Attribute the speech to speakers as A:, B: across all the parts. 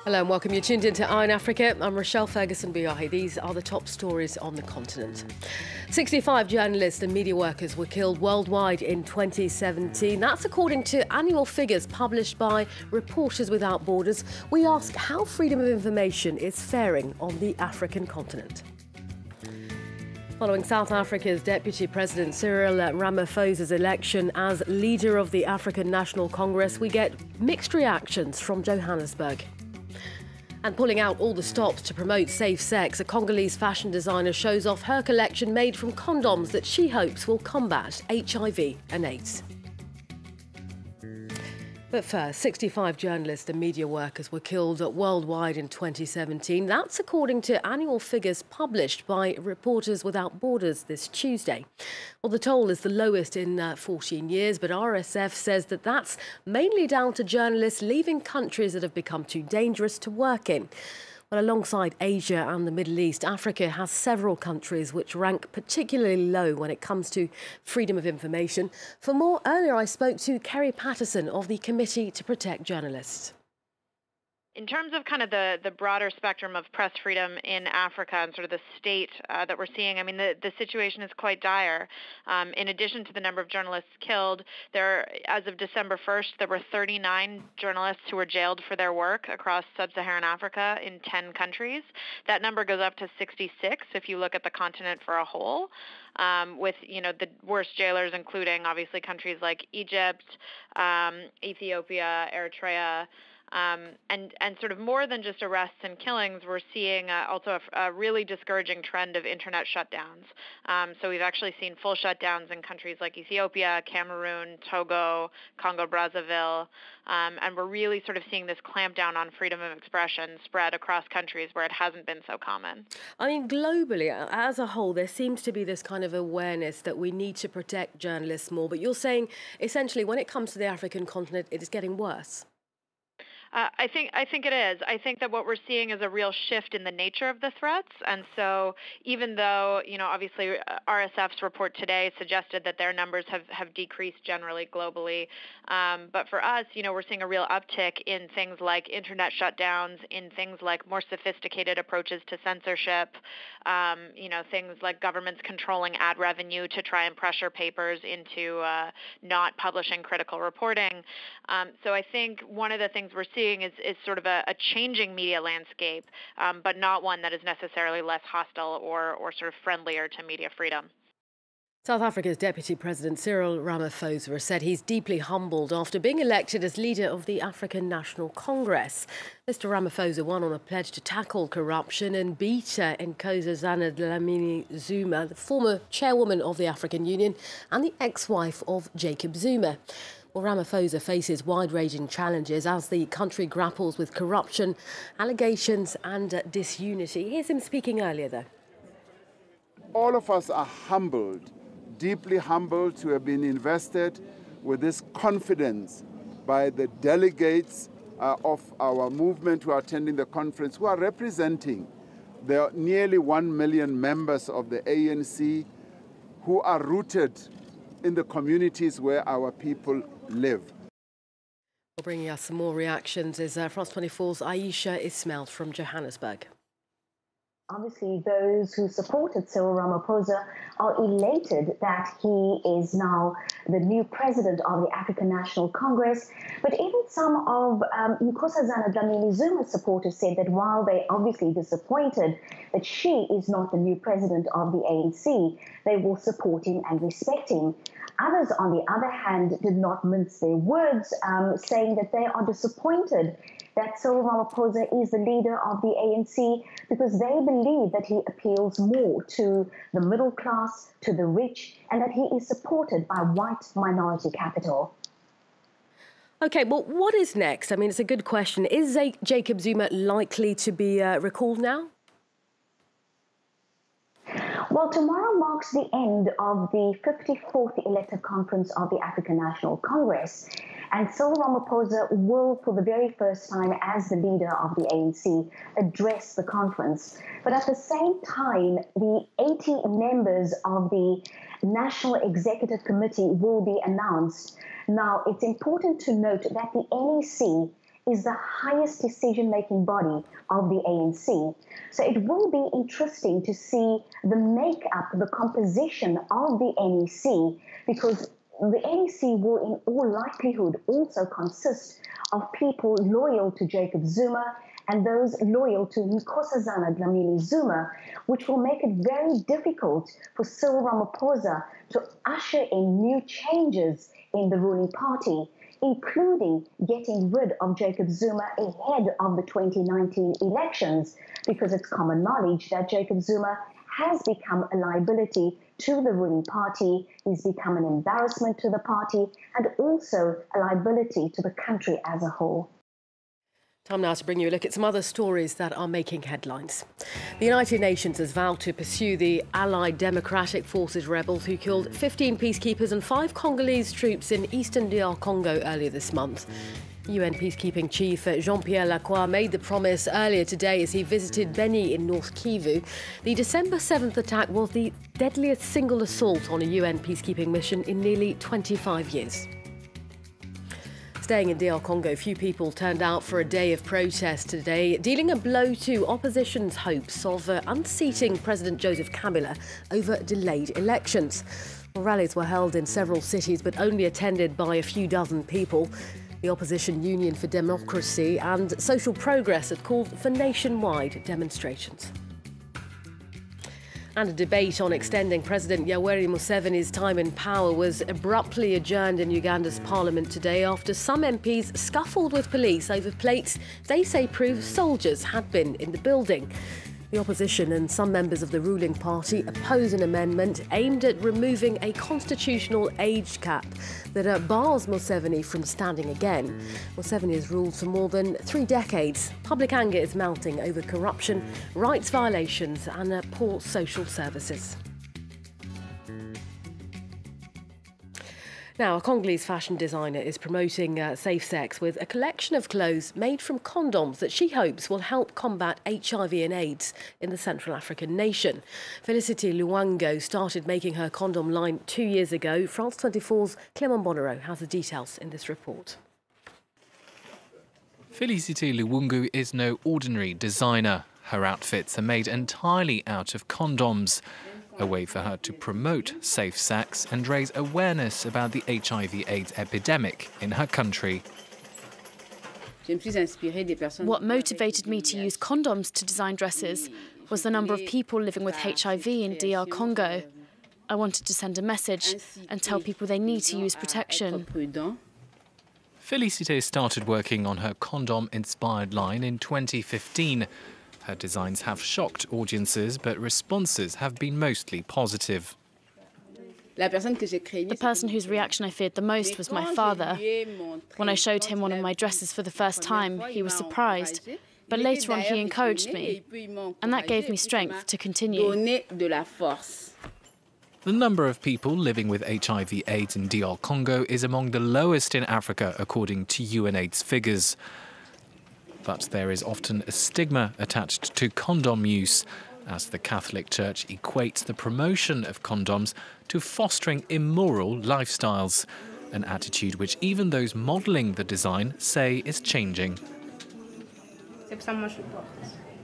A: Hello and welcome. You're tuned into Eye in Africa. I'm Rochelle Ferguson-Biahi. These are the top stories on the continent. 65 journalists and media workers were killed worldwide in 2017. That's according to annual figures published by Reporters Without Borders. We ask how freedom of information is faring on the African continent. Following South Africa's Deputy President Cyril Ramaphosa's election as leader of the African National Congress, we get mixed reactions from Johannesburg. And pulling out all the stops to promote safe sex, a Congolese fashion designer shows off her collection made from condoms that she hopes will combat HIV and AIDS. But first, 65 journalists and media workers were killed worldwide in 2017. That's according to annual figures published by Reporters Without Borders this Tuesday. Well, the toll is the lowest in 14 years, but RSF says that that's mainly down to journalists leaving countries that have become too dangerous to work in. Well, alongside Asia and the Middle East, Africa has several countries which rank particularly low when it comes to freedom of information. For more, earlier I spoke to Kerry Patterson of the Committee to Protect Journalists.
B: In terms of kind of the broader spectrum of press freedom in Africa and sort of the state that we're seeing, I mean, the situation is quite dire. In addition to the number of journalists killed, as of December 1st, there were 39 journalists who were jailed for their work across sub-Saharan Africa in 10 countries. That number goes up to 66 if you look at the continent for a whole, with, the worst jailers including obviously countries like Egypt, Ethiopia, Eritrea, and sort of more than just arrests and killings, we're seeing also a really discouraging trend of internet shutdowns. So we've actually seen full shutdowns in countries like Ethiopia, Cameroon, Togo, Congo-Brazzaville, and we're really sort of seeing this clampdown on freedom of expression spread across countries where it hasn't been so common. I mean,
A: globally, as a whole, there seems to be this kind of awareness that we need to protect journalists more, but you're saying essentially when it comes to the African continent, it is getting worse.
B: I think it is. I think that what we're seeing is a real shift in the nature of the threats. And so even though, obviously RSF's report today suggested that their numbers have decreased generally globally, but for us, we're seeing a real uptick in things like internet shutdowns, in things like more sophisticated approaches to censorship, things like governments controlling ad revenue to try and pressure papers into not publishing critical reporting. So I think one of the things we're seeing is sort of a changing media landscape, but not one that is necessarily less hostile or sort of friendlier to media freedom.
A: South Africa's Deputy President Cyril Ramaphosa has said he's deeply humbled after being elected as leader of the African National Congress. Mr. Ramaphosa won on a pledge to tackle corruption and beat Nkosazana Dlamini-Zuma, the former chairwoman of the African Union and the ex-wife of Jacob Zuma. Well, Ramaphosa faces wide-ranging challenges as the country grapples with corruption, allegations and disunity. Here's him speaking earlier, though.
C: All of us are humbled, deeply humbled to have been invested with this confidence by the delegates of our movement who are attending the conference, who are representing the nearly 1 million members of the ANC who are rooted in the communities where our people live.
A: Bringing us some more reactions is France 24's Aisha Ismail from Johannesburg.
D: Obviously, those who supported Cyril Ramaphosa are elated that he is now the new president of the African National Congress. But even some of Nkosazana Dlamini-Zuma's supporters said that while they're obviously disappointed that she is not the new president of the ANC, they will support him and respect him. Others, on the other hand, did not mince their words, saying that they are disappointed that Cyril Ramaphosa is the leader of the ANC because they believe that he appeals more to the middle class, to the rich, and that he is supported by white minority capital.
A: OK, well, what is next? I mean, it's a good question. Is Jacob Zuma likely to be recalled now?
D: Well, tomorrow marks the end of the 54th elective conference of the African National Congress. And Cyril Ramaphosa will, for the very first time as the leader of the ANC, address the conference. But at the same time, the 80 members of the National Executive Committee will be announced. Now, it's important to note that the NEC is the highest decision-making body of the ANC. So it will be interesting to see the makeup, the composition of the NEC, because the NEC will in all likelihood also consist of people loyal to Jacob Zuma and those loyal to Nkosazana Dlamini Zuma, which will make it very difficult for Cyril Ramaphosa to usher in new changes in the ruling party, including getting rid of Jacob Zuma ahead of the 2019 elections, because it's common knowledge that Jacob Zuma has become a liability to the ruling party, he's become an embarrassment to the party, and also a liability to the country as a whole.
A: Time now to bring you a look at some other stories that are making headlines. The United Nations has vowed to pursue the Allied Democratic Forces rebels who killed 15 peacekeepers and 5 Congolese troops in eastern DR Congo earlier this month. UN peacekeeping chief Jean-Pierre Lacroix made the promise earlier today as he visited Beni in North Kivu. The December 7th attack was the deadliest single assault on a UN peacekeeping mission in nearly 25 years. Staying in DR Congo, few people turned out for a day of protest today, dealing a blow to opposition's hopes of unseating President Joseph Kabila over delayed elections. Well, rallies were held in several cities, but only attended by a few dozen people. The opposition Union for Democracy and Social Progress had called for nationwide demonstrations. And a debate on extending President Yoweri Museveni's time in power was abruptly adjourned in Uganda's parliament today after some MPs scuffled with police over plates they say prove soldiers had been in the building. The opposition and some members of the ruling party oppose an amendment aimed at removing a constitutional age cap that bars Museveni from standing again. Museveni has ruled for more than 3 decades. Public anger is mounting over corruption, rights violations and poor social services. Now, a Congolese fashion designer is promoting safe sex with a collection of clothes made from condoms that she hopes will help combat HIV and AIDS in the Central African nation. Felicity Luwango started making her condom line 2 years ago. France 24's Clément Bonnereau has the details in this report.
E: Felicity Luwango is no ordinary designer. Her outfits are made entirely out of condoms. A way for her to promote safe sex and raise awareness about the HIV/AIDS epidemic in her country.
F: What motivated me to use condoms to design dresses was the number of people living with HIV in DR Congo. I wanted to send a message and tell people they need to use protection.
E: Felicité started working on her condom-inspired line in 2015. Her designs have shocked audiences, but responses have been mostly positive.
F: The person whose reaction I feared the most was my father. When I showed him one of my dresses for the first time, he was surprised. But later on, he encouraged me, and that gave me strength to continue.
E: The number of people living with HIV/AIDS in DR Congo is among the lowest in Africa, according to UNAIDS figures. But there is often a stigma attached to condom use, as the Catholic Church equates the promotion of condoms to fostering immoral lifestyles, an attitude which even those modelling the design say is changing.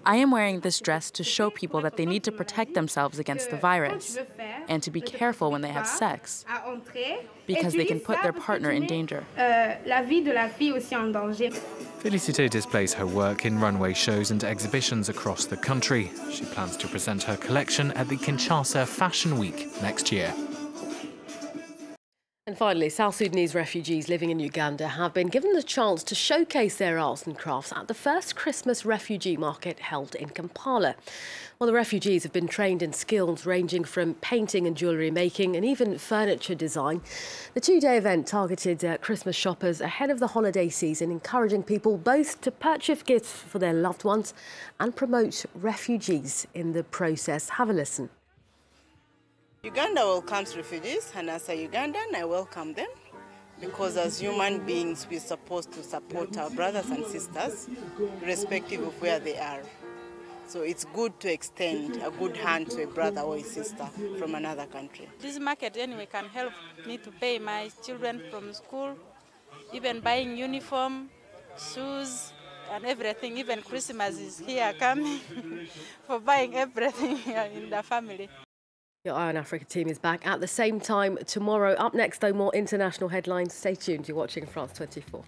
G: I am wearing this dress to show people that they need to protect themselves against the virus and to be careful when they have sex, because they can put their partner in danger.
E: Felicité displays her work in runway shows and exhibitions across the country. She plans to present her collection at the Kinshasa Fashion Week next year.
A: And finally, South Sudanese refugees living in Uganda have been given the chance to showcase their arts and crafts at the first Christmas refugee market held in Kampala. Well, the refugees have been trained in skills ranging from painting and jewellery making and even furniture design. The 2-day event targeted Christmas shoppers ahead of the holiday season, encouraging people both to purchase gifts for their loved ones and promote refugees in the process. Have a listen.
H: Uganda welcomes refugees, and as a Ugandan, I welcome them because as human beings, we're supposed to support our brothers and sisters, irrespective of where they are. So it's good to extend a good hand to a brother or a sister from another country.
I: This market anyway can help me to pay my children from school, even buying uniform, shoes, and everything. Even Christmas is here coming for buying everything in the family.
A: Your Eye on Africa team is back at the same time tomorrow. Up next, though, more international headlines. Stay tuned. You're watching France 24.